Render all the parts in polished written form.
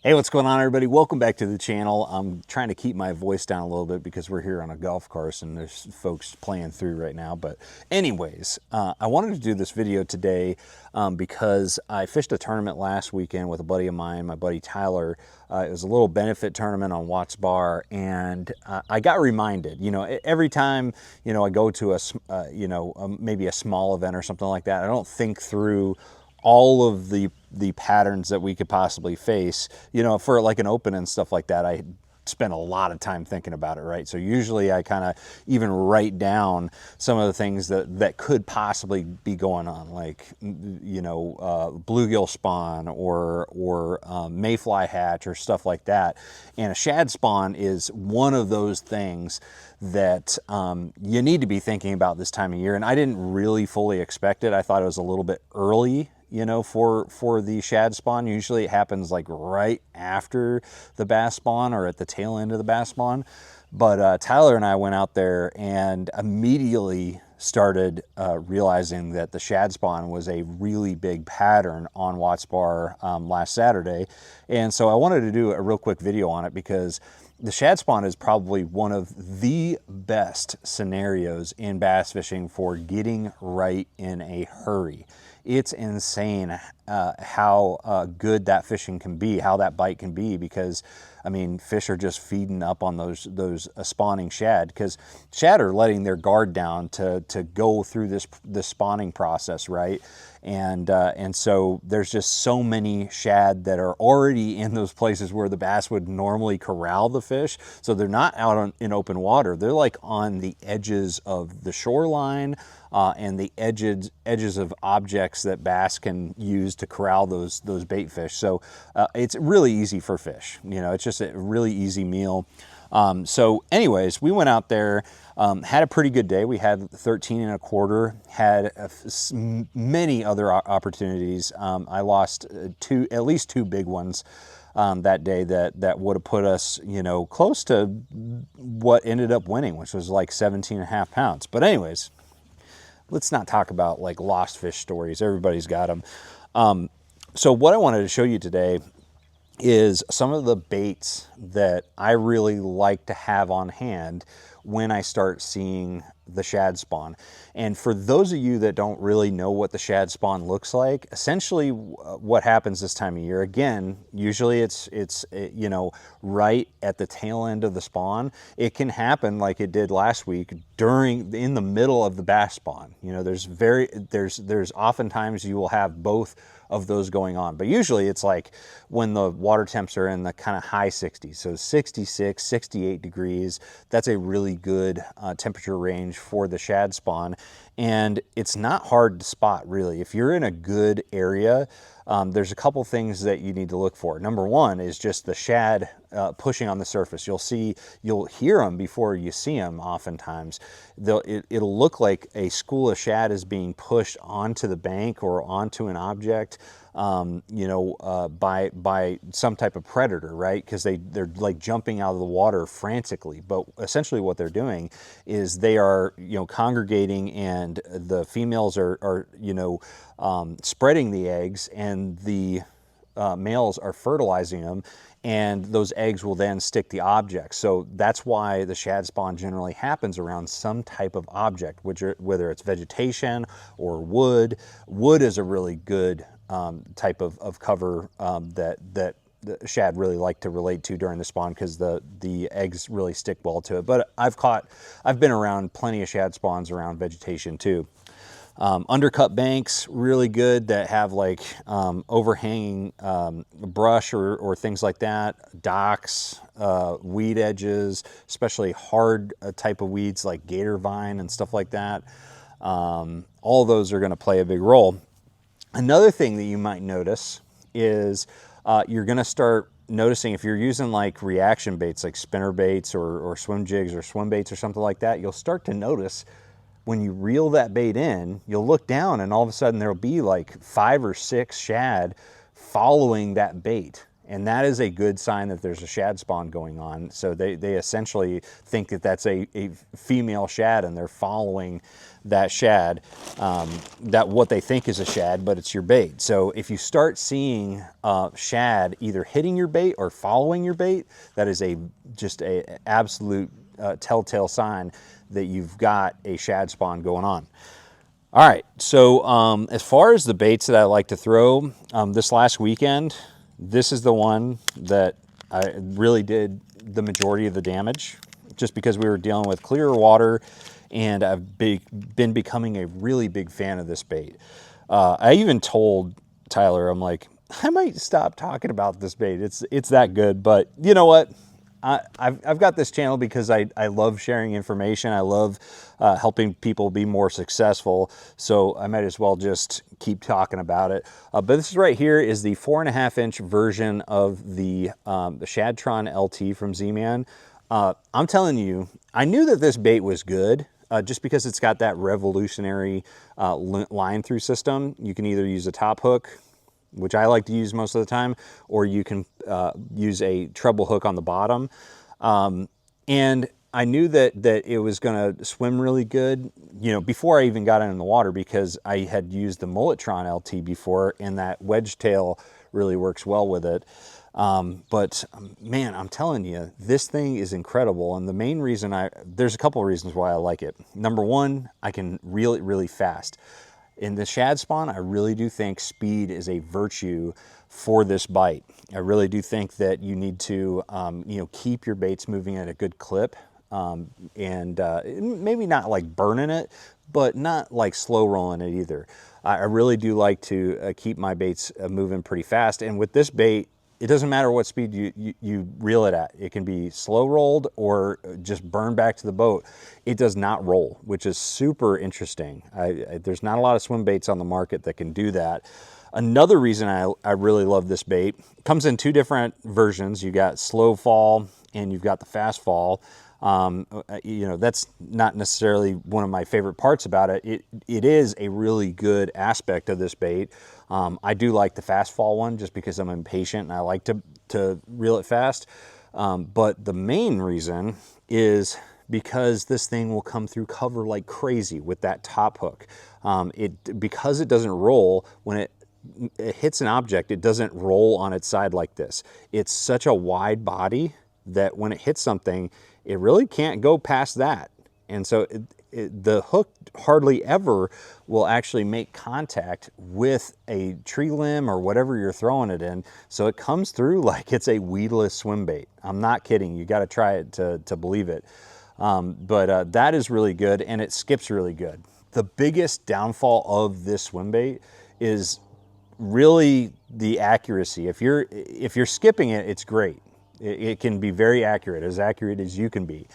Hey, what's going on, everybody? Welcome back to the channel. I'm trying to keep my voice down a little bit because we're here on a golf course and there's folks playing through right now. But anyways, I wanted to do this video today because I fished a tournament last weekend with a buddy of mine, my buddy Tyler. It was a little benefit tournament on Watts Bar, and I got reminded, every time, I go to maybe a small event or something like that, I don't think through all of the patterns that we could possibly face. For like an open and stuff like that, I spend a lot of time thinking about it, right? So usually I kind of even write down some of the things that could possibly be going on, like bluegill spawn or mayfly hatch or stuff like that. And a shad spawn is one of those things that you need to be thinking about this time of year. And I didn't really fully expect it. I thought it was a little bit early, for the shad spawn. Usually it happens like right after the bass spawn or at the tail end of the bass spawn. But Tyler and I went out there and immediately started realizing that the shad spawn was a really big pattern on Watts Bar last Saturday. And so I wanted to do a real quick video on it because the shad spawn is probably one of the best scenarios in bass fishing for getting right in a hurry. It's insane how good that fishing can be, how that bite can be, because I mean, fish are just feeding up on those spawning shad, because shad are letting their guard down to go through this spawning process, right? And so there's just so many shad that are already in those places where the bass would normally corral the fish. So they're not out in open water. They're like on the edges of the shoreline and the edges of objects that bass can use to corral those bait fish. So it's really easy for fish. It's just a really easy meal. So anyways, we went out there, had a pretty good day. We had 13 and a quarter, had many other opportunities. I lost at least two big ones that day that would have put us, close to what ended up winning, which was like 17 and a half pounds. But anyways, let's not talk about like lost fish stories. Everybody's got them. So what I wanted to show you today is some of the baits that I really like to have on hand when I start seeing the shad spawn. And for those of you that don't really know what the shad spawn looks like, essentially what happens this time of year, again, usually it's right at the tail end of the spawn. It can happen like it did last week in the middle of the bass spawn. There's oftentimes you will have both of those going on, but usually it's like when the water temps are in the kind of high 60s, so 66, 68 degrees. That's a really good temperature range for the shad spawn, and it's not hard to spot, really. If you're in a good area, there's a couple things that you need to look for. Number one is just the shad pushing on the surface. You'll hear them before you see them. Oftentimes, it'll look like a school of shad is being pushed onto the bank or onto an object, by some type of predator, right? Because they're like jumping out of the water frantically. But essentially, what they're doing is they are congregating, and the females are spreading the eggs, and the males are fertilizing them, and those eggs will then stick the object. So that's why the shad spawn generally happens around some type of object, whether it's vegetation or wood. Wood is a really good type of cover that the shad really like to relate to during the spawn, because the eggs really stick well to it. But I've been around plenty of shad spawns around vegetation too. Undercut banks, really good, that have like overhanging brush or things like that. Docks, weed edges, especially hard type of weeds like gator vine and stuff like that. All those are going to play a big role. Another thing that you might notice is you're going to start noticing, if you're using like reaction baits like spinner baits or swim jigs or swim baits or something like that, you'll start to notice when you reel that bait in, you'll look down and all of a sudden there'll be like 5 or 6 shad following that bait. And that is a good sign that there's a shad spawn going on. So they essentially think that that's a female shad, and they're following that shad, that what they think is a shad, but it's your bait. So if you start seeing shad either hitting your bait or following your bait, that is just a absolute telltale sign that you've got a shad spawn going on. All right, so as far as the baits that I like to throw, this last weekend, this is the one that I really did the majority of the damage, just because we were dealing with clearer water, and I've been becoming a really big fan of this bait. I even told Tyler, I'm like, I might stop talking about this bait. It's that good, but you know what? I've got this channel because I love sharing information. I love helping people be more successful. So I might as well just keep talking about it. But this right here is the 4.5-inch version of the Shadtron LT from Z-Man. I'm telling you, I knew that this bait was good just because it's got that revolutionary line through system. You can either use a top hook, which I like to use most of the time, or you can use a treble hook on the bottom. And I knew that it was gonna swim really good, you know, before I even got it in the water, because I had used the Mulletron LT before, and that wedge tail really works well with it. But man, I'm telling you, this thing is incredible. And the main reason there's a couple of reasons why I like it. Number one, I can reel it really fast. In the shad spawn, I really do think speed is a virtue for this bite. I really do think that you need to, you know, keep your baits moving at a good clip, and maybe not like burning it, but not like slow rolling it either. I really do like to keep my baits moving pretty fast. And with this bait, it doesn't matter what speed you reel it at. It can be slow rolled or just burn back to the boat. It does not roll, which is super interesting. There's not a lot of swim baits on the market that can do that. Another reason I really love this bait, comes in two different versions. You got slow fall and you've got the fast fall. You know, that's not necessarily one of my favorite parts about it. It is a really good aspect of this bait. I do like the fast fall one just because I'm impatient and I like to reel it fast. But the main reason is because this thing will come through cover like crazy with that top hook. Because it doesn't roll, when it hits an object, it doesn't roll on its side like this. It's such a wide body that when it hits something, it really can't go past that. And so the hook hardly ever will actually make contact with a tree limb or whatever you're throwing it in. So it comes through like it's a weedless swim bait. I'm not kidding. You got to try it to believe it. But that is really good, and it skips really good. The biggest downfall of this swim bait is really the accuracy. If you're skipping it, it's great. It can be very accurate as you can be.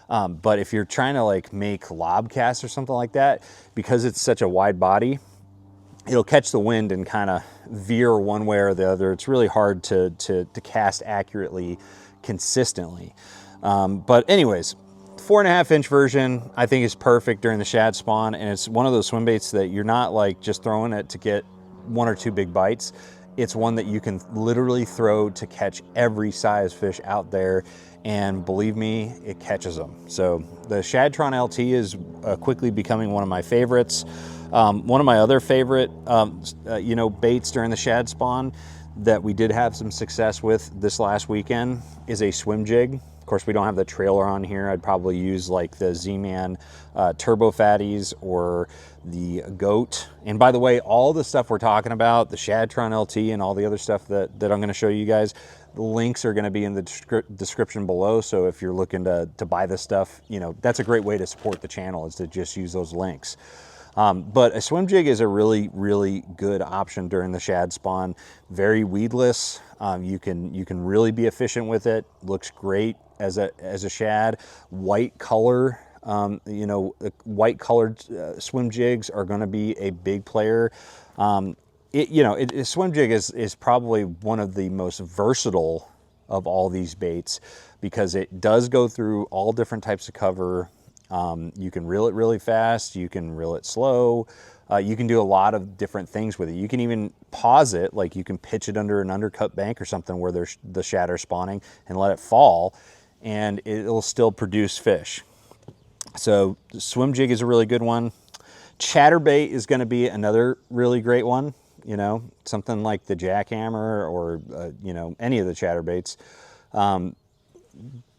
But if you're trying to like make lob casts or something like that, because it's such a wide body, it'll catch the wind and kind of veer one way or the other. It's really hard to cast accurately, consistently. But anyways, 4.5-inch version I think is perfect during the shad spawn, and it's one of those swim baits that you're not like just throwing it to get one or two big bites. It's one that you can literally throw to catch every size fish out there, and believe me, it catches them. So the Shadtron LT is quickly becoming one of my favorites. One of my other favorite you know, baits during the shad spawn that we did have some success with this last weekend is a swim jig. Of course, we don't have the trailer on here. I'd probably use like the Z-Man Turbo Fatties or the Goat. And by the way, all the stuff we're talking about, the Shadtron LT and all the other stuff that I'm going to show you guys, the links are going to be in the description below. So if you're looking to buy this stuff, you know, that's a great way to support the channel, is to just use those links. But a swim jig is a really, really good option during the shad spawn. Very weedless. You can really be efficient with it. Looks great as a shad. White color, you know, white colored swim jigs are going to be a big player. You know, a swim jig is probably one of the most versatile of all these baits, because it does go through all different types of cover. You can reel it really fast, you can reel it slow, You can do a lot of different things with it. You can even pause it, like you can pitch it under an undercut bank or something where there's the shad are spawning and let it fall, and it'll still produce fish. So the swim jig is a really good one. Chatterbait is going to be another really great one. You know, something like the jackhammer or you know, any of the chatterbaits.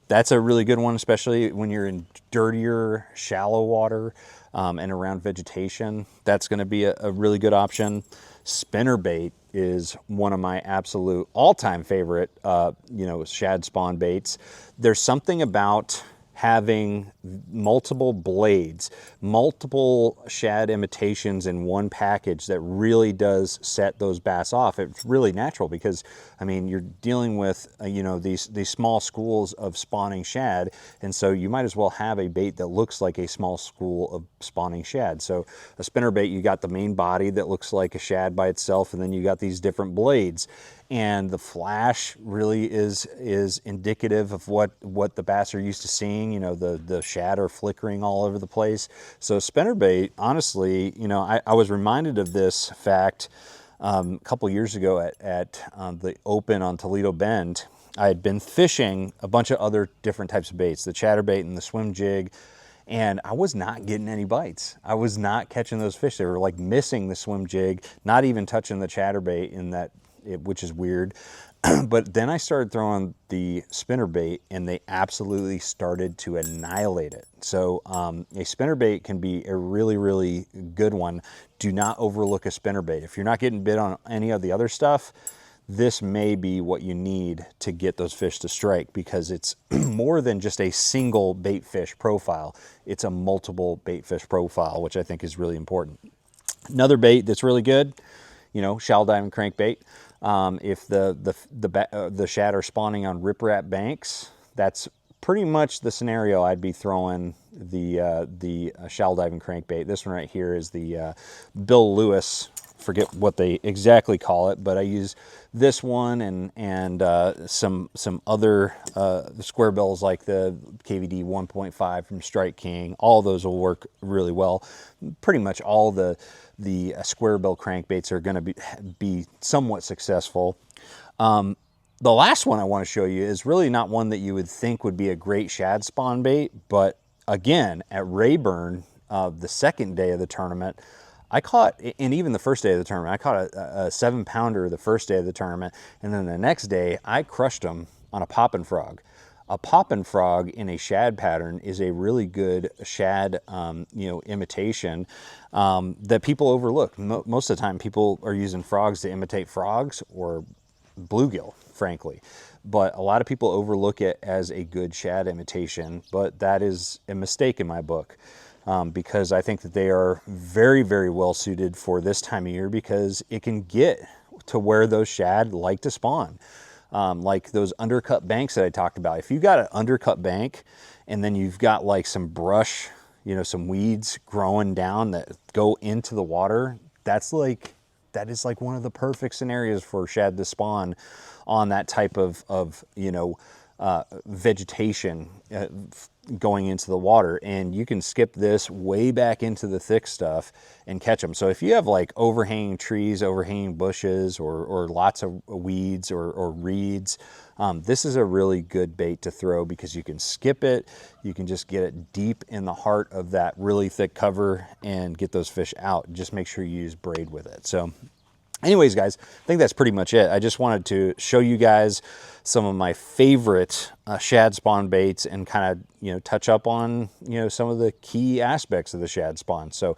That's a really good one, especially when you're in dirtier, shallow water and around vegetation. That's going to be a really good option. Spinnerbait is one of my absolute all-time favorite, you know, shad spawn baits. There's something about having multiple blades, multiple shad imitations in one package that really does set those bass off. It's really natural because, I mean, you're dealing with, you know, these small schools of spawning shad, and so you might as well have a bait that looks like a small school of spawning shad. So a spinnerbait, you got the main body that looks like a shad by itself, and then you got these different blades. And the flash really is indicative of what the bass are used to seeing. You know, the shad are flickering all over the place. So spinnerbait, honestly, you know, I was reminded of this fact a couple years ago at the Open on Toledo Bend. I had been fishing a bunch of other different types of baits, the chatterbait and the swim jig, and I was not getting any bites. I was not catching those fish. They were like missing the swim jig, not even touching the chatterbait in that, which is weird. But then I started throwing the spinnerbait and they absolutely started to annihilate it. So a spinnerbait can be a really, really good one. Do not overlook a spinnerbait. If you're not getting bit on any of the other stuff, this may be what you need to get those fish to strike, because it's more than just a single bait fish profile. It's a multiple bait fish profile, which I think is really important. Another bait that's really good, you know, shallow diving crankbait. If the shad are spawning on riprap banks, that's pretty much the scenario I'd be throwing the shallow diving crankbait. This one right here is the Bill Lewis. Forget what they exactly call it, but I use this one and some other square bills like the KVD 1.5 from Strike King. All those will work really well. Pretty much all the square bill crankbaits are going to be somewhat successful. The last one I want to show you is really not one that you would think would be a great shad spawn bait, but again, at Rayburn, the second day of the tournament, I caught, and even the first day of the tournament, I caught a 7-pounder the first day of the tournament, and then the next day I crushed them on a poppin' frog. A poppin' frog in a shad pattern is a really good shad, you know, imitation that people overlook. Most of the time, people are using frogs to imitate frogs or bluegill, frankly. But a lot of people overlook it as a good shad imitation, but that is a mistake in my book. Because I think that they are very, very well suited for this time of year, because it can get to where those shad like to spawn. Like those undercut banks that I talked about. If you've got an undercut bank and then you've got like some brush, you know, some weeds growing down that go into the water, that is like one of the perfect scenarios for shad to spawn on that type of you know, vegetation going into the water. And you can skip this way back into the thick stuff and catch them. So if you have like overhanging trees, overhanging bushes, or lots of weeds or reeds, this is a really good bait to throw, because you can skip it. You can just get it deep in the heart of that really thick cover and get those fish out. Just make sure you use braid with it. So anyways, guys, I think that's pretty much it. I just wanted to show you guys some of my favorite shad spawn baits and kind of, you know, touch up on, you know, some of the key aspects of the shad spawn. So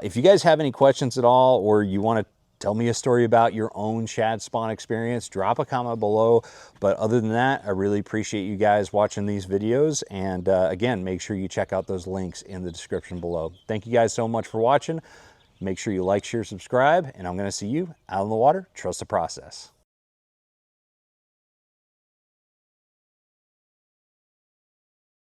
if you guys have any questions at all, or you want to tell me a story about your own shad spawn experience, drop a comment below. But other than that, I really appreciate you guys watching these videos. And again, make sure you check out those links in the description below. Thank you guys so much for watching. Make sure you like, share, subscribe, and I'm going to see you out on the water. Trust the process.